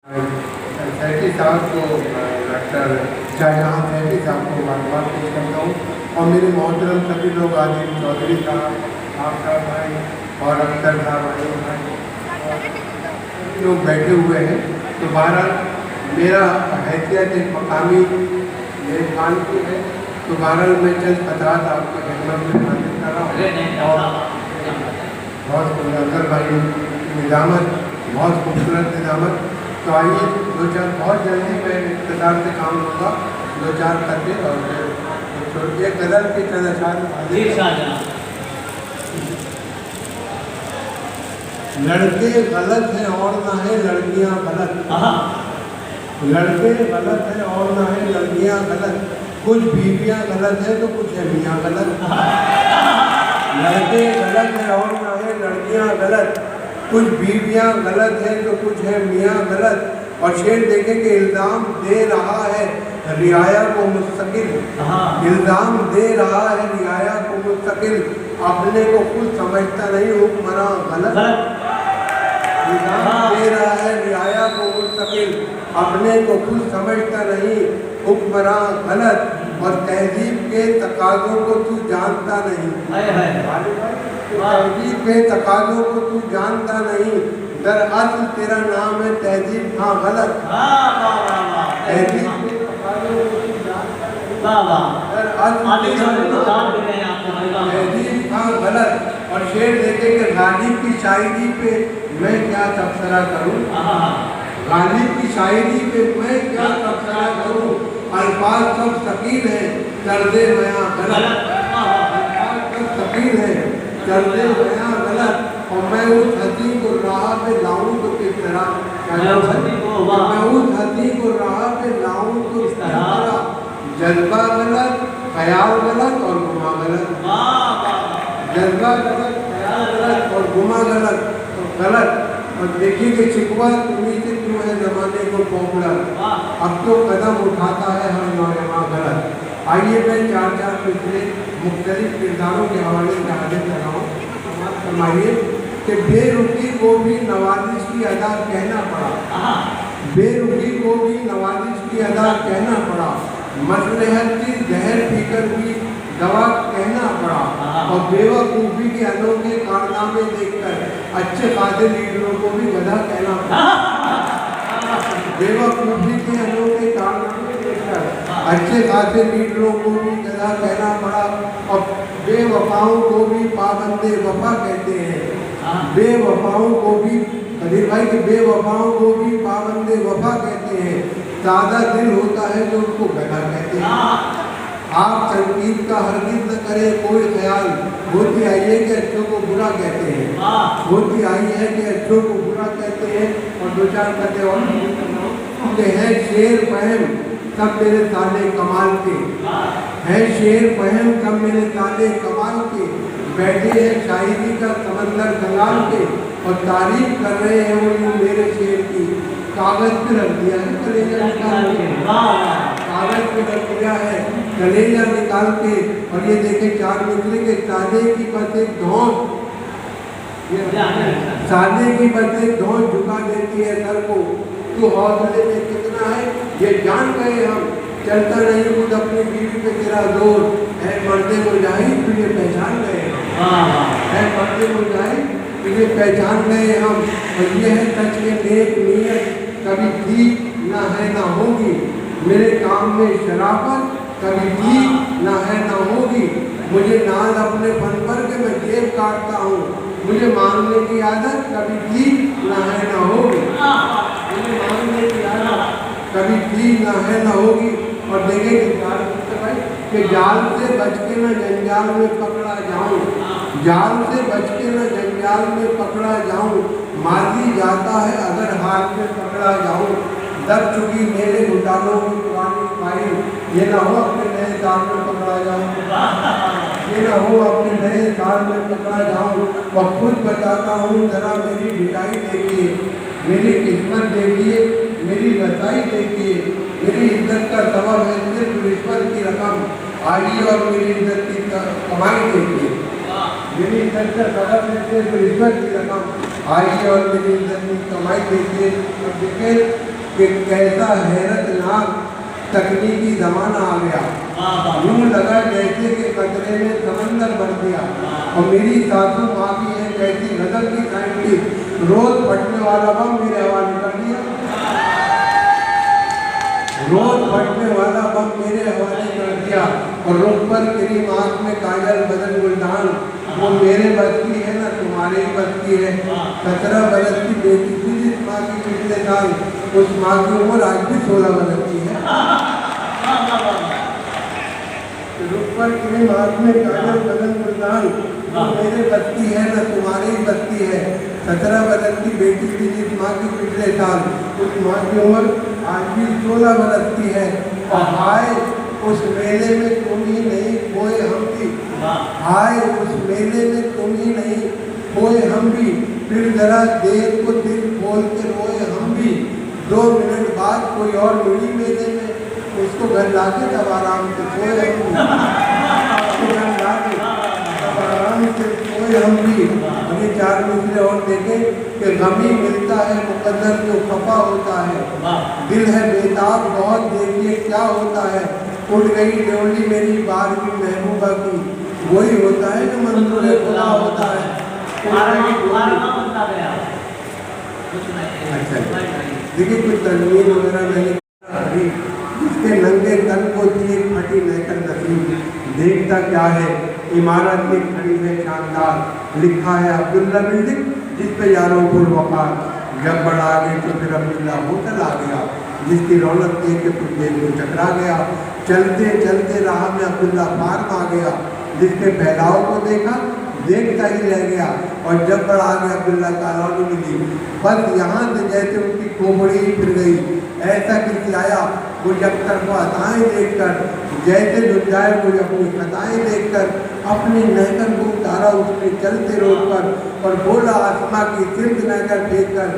सैटी साहब को डॉक्टर शाहजहां सैटी साहब को बार पेश करता हूँ और मेरे मोहतरम सभी लोग आदिल चौधरी साहब आफ्ताब भाई और अख्तर साहब आए भाई लोग बैठे हुए हैं। तो बहरहाल मेरा हैसियत एक मकामी मेरे खान की है, तो बहरहाल मैं चंद खतरात आपके खिदमत में हाजिर कर रहा हूँ। और बहुत अख्तर भाई निज़ामत, बहुत खूबसूरत निज़ामत। तो आइए दो चार बहुत जल्दी मैं इख्तितार से काम लूँगा, दो चार करके और एक गज़ल की तरह लड़के गलत हैं और ना है लड़कियां गलत, लड़के गलत हैं और ना है लड़कियां गलत, कुछ बीवियां गलत है तो कुछ है मियाँ गलत। लड़के गलत हैं और ना है लड़कियां गलत, कुछ बीवियां गलत है तो कुछ है मियाँ गलत। और शेर देखें कि इल्ज़ाम दे रहा है रियाया को मुस्तकिल, इल्ज़ाम दे रहा है रियाया को मुस्तकिल, अपने को खुद समझता नहीं हुक्मरां गलत। इल्ज़ाम दे रहा है रियाया को मुस्तकिल, अपने को खुद समझता नहीं हुक्मरां गलत। और तहजीब के तकाज़ों को तू जानता नहीं, तहजीब के तकाज़ों को तू जानता नहीं, दरअसल तेरा नाम है तहजीब हाँ गलत। तहजीब के तकाज़ों को तू जानता नहीं, तहजीब हाँ गलत। और शेर देखे कि गालिब की शायरी पे मैं क्या तबसरा करूँ, गालिब की शायरी पे मैं क्या तबसरा करूँ, अल्फाज सब सकील है दर्दे बयां गलत, अल्फाज सब सकील है दर्दे बयां गलत। और मैं उस हदी को राह पे लाऊं तो किस तरह, मैं उस हदी को राह पे लाऊं तो किस तरह, जज्बा गलत ख्याल गलत और गुमा गलत, जज्बा गलत ख्याल गलत और गुमा गलत। और देखिए कि शिकवा तुम्हीं से क्यों है ज़माने को पॉपुलर, अब तो कदम उठाता है हर नौजवान गलत। आइए मैं चार चार पिछले मुख्तलिफ किरदारों के हवाले से हाजिर कर रहा हूँ। फरमाइए कि बेरुखी को भी नवाजिश की अदा कहना पड़ा, बेरुखी को भी नवाजिश की अदा कहना पड़ा, मसलहत की जहर पीकर भी दवा कहना पड़ा। और बेवकूफ़ी के अनोखे कारनामे देखकर अच्छे खासे लीडरों को भी गधा कहना पड़ा, बेवकूफ़ी के अनोखे कारनामे देखकर अच्छे खासे लीडरों को भी गधा कहना पड़ा। और बेवफाओं को भी पाबंदे वफा कहते हैं, बेवफाओं को भी कदीर भाई के बेवफाओं को भी पाबंदे वफा कहते हैं, सादा दिल होता है जो उसको गधा कहते हैं। आप तनकीद का हरगिज़ न करें कोई ख्याल, होती आई है कि अच्छों को बुरा कहते हैं, होती आई है कि अच्छों को बुरा कहते हैं। और दो चार कहते और है शेर फहम सब मेरे ताले कमाल के, है शेर फहम सब मेरे ताले कमाल के, बैठे हैं शायरी का समंदर कंगाल के, और तारीफ कर रहे हैं वो यूँ मेरे शेर की, कागज़ पे रख दिया है कलेजा निकाल के, कागज़ पे रख दिया है कलेजा निकाल के। और ये देखे चार निकले के सादे की बस एक धौंस, सादे की बस एक धौंस झुका देती है सर को, तू हौसले में कितना है ये जान गए हम, चलता नहीं खुद अपनी बीवी पे तेरा जोर, है मर्दे मुजाहिद तुझे पहचान गए, है मर्दे मुजाहिद तुझे पहचान गए हम। और ये है सच के नेक नीयत कभी थी ना है ना होगी, मेरे काम में शराफत कभी थी ना है ना होगी, मुझे नाज अपने फन पर के मैं जेब काटता हूँ, मुझे मांगने की आदत कभी थी ना है ना होगी, मुझे मांगने की आदत कभी थी ना है ना होगी। और देखें कि जाल से बच के न जंजाल में पकड़ा जाऊँ, जाल से बच के न जंजाल में पकड़ा जाऊँ, माजी जाता है अगर हाथ में पकड़ा जाऊँ, दब चुकी मेरे घुटालों की पुरानी फाइल, ये ना हो अपने नए साल में पकड़ा जाऊँ, ये ना हो अपने नए साल में पकड़ा जाऊँ। और खुद बताता हूँ जरा मेरी ढिलाई देखिए, मेरी किस्मत देखिए, मेरी रसाई देखिए, मेरी इज्जत का सबब है सिर्फ रिश्वत की रकम, आइए और मेरी इज्जत की कमाई देखिए, मेरी इज्जत का सबब है सिर्फ रिश्वत की रकम, आइए और मेरी इज्जत की कमाई देखिए। और देखिए कि कैसा हैरतनाक तकनीकी जमाना आ गया। यूं लगा जैसे कि कचरे में समंदर भर दिया। और मेरी सासू माँ भी है कैसी गजब की साइंटिस्ट, रोज फटने वाला बम मेरे हवाले कर दिया, रोज फटने वाला बम मेरे हवाले कर दिया। और रुख पर क्रीम, आँख में काजल, बदन गुलदान, वो मेरे बस की है ना तुम्हारे ही बस की है। 17 बरस की बेटी थी जिस माँ की पिछले साल, उस माँ की उम्र आज भी 16 बरस की है। रुख पर क्रीम, आँख में काजल, बदन गुलदान, वो मेरे बस की है ना तुम्हारे ही बस की है। 17 बरस की बेटी थी जिस माँ की पिछले साल, उस माँ की उम्र आज भी 16 बरस की है। और हाय उस मेले में तुम ही नहीं खोए हम भी, हाय उस मेले में तुम ही नहीं खोए हम भी, फिर जरा देर को दिल खोल के रोए हम भी। 2 मिनट बाद कोई और मिली मेले में, उसको घर लाके तब आराम से सोए हम भी, उसको घर लाके तब आराम से सोए हम भी। और ये 4 दूसरे और देखें कि गमी मिलता है मुकद्दर जो खफा होता है, दिल है बेताब बहुत देखिए क्या होता है। उड़ गई ड्योली मेरी बारहवीं महबूबा की, वही होता है जो मंजूर खुदा होता है। अच्छा देखिए कुछ तनवीर वगैरह मैंने जिसके नंगे तन को दिए फटी नहकर नसीब, देखता क्या है इमारत एक खड़ी है शानदार, लिखा है अब्दुल्ला बिल्डिंग जिस पे यारों गुल वकार। जब बड़ा आगे तो फिर अब्दुल्ला होटल आ गया, जिसकी रौनक देख के कुछ देर को चकरा गया। चलते चलते राह में अब्दुल्ला फार्म आ गया, जिसके फैलाव को देखा देखता ही रह गया। और जब बड़ा आगे अब्दुल्ला कॉलोनी मिली, बस यहाँ से जैसे उनकी खोपड़ी ही फिर गई। ऐसा किसी आया वो जब तरफ अताएँ देख कर, जैसे लुटाए वो अपनी खताएँ देख कर, अपने नहकर को उतारा उसने चलते रोड पर और बोला आसमां की सिर्फ नहकर फेंक कर